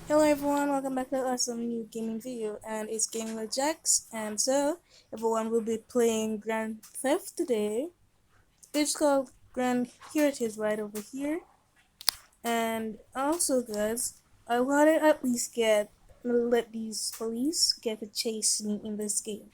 Hello everyone, welcome back to awesome new gaming video, and it's Gaming with Jax. And so everyone will be playing Grand Theft today. It's called Grand. Here it is right over here. And also guys, I want to at least let these police get to chase me in this game.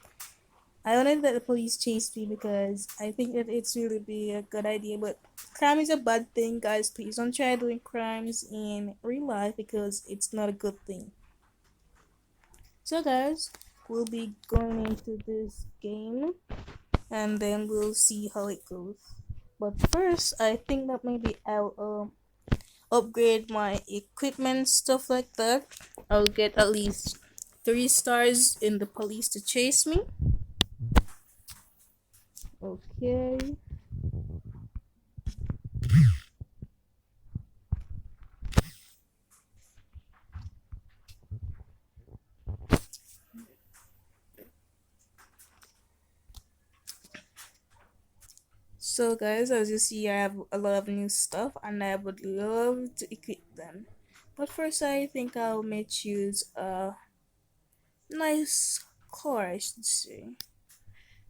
I wanted that the police chase me because I think that it's really be a good idea, but crime is a bad thing, guys. Please don't try doing crimes in real life because it's not a good thing. So guys, we'll be going into this game and then we'll see how it goes. But first, I think that maybe I'll upgrade my equipment, stuff like that. I'll get at least 3 stars in the police to chase me. Okay. So guys, as you see, I have a lot of new stuff and I would love to equip them. But first, I think I may choose a nice car, I should say.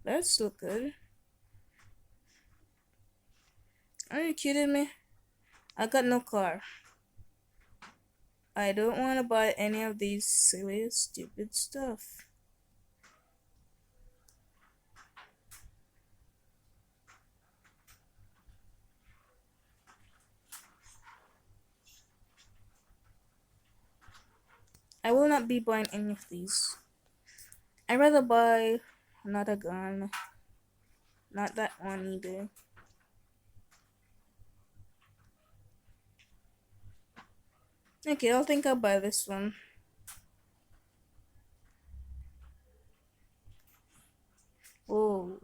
That's look good. Are you kidding me? I got no car. I don't want to buy any of these silly, stupid stuff. I will not be buying any of these. I'd rather buy another gun. Not that one either. Okay, I think I'll buy this one. Oh.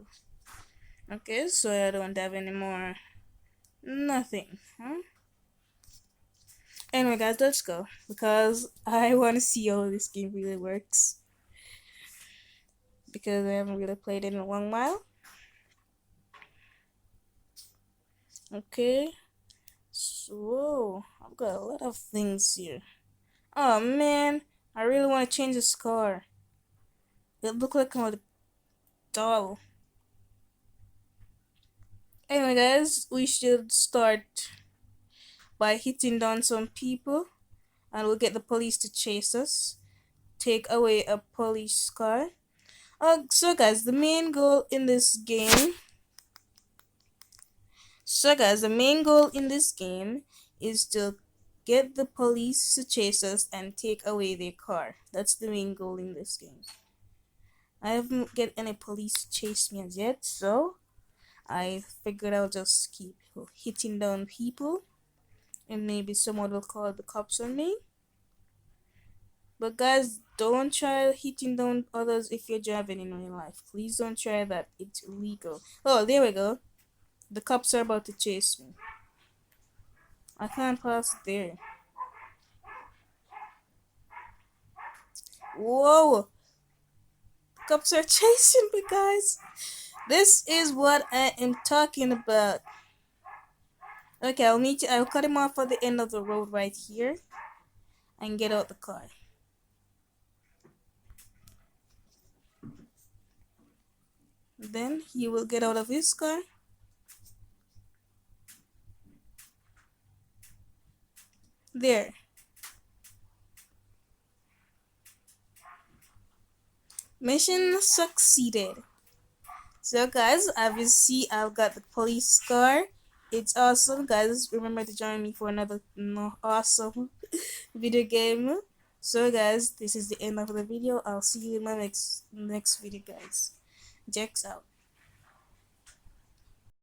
Okay, so I don't have any more. Nothing, huh? Anyway, guys, let's go because I want to see how this game really works. Because I haven't really played it in a long while. Okay, so I've got a lot of things here. Oh man, I really want to change this car. It looks like I'm a doll. Anyway, guys, we should start by hitting down some people, and we'll get the police to chase us. Take away a police car. So guys, the main goal in this game. So guys, the main goal in this game is to get the police to chase us and take away their car. That's the main goal in this game. I haven't get any police chase me as yet, so I figured I'll just keep hitting down people, and maybe someone will call the cops on me. But guys, don't try hitting down others if you're driving in real life. Please don't try that. It's illegal. Oh, there we go. The cops are about to chase me. I can't pass there. Whoa! Cops are chasing me, guys. This is what I am talking about. Okay, I'll meet you. I'll cut him off at the end of the road right here and get out the car. Then he will get out of his car. There. Mission succeeded. So guys, as you see, I've got the police car. It's awesome, guys. Remember to join me for another awesome video game. So guys, this is the end of the video. I'll see you in my next video, guys. Jax out.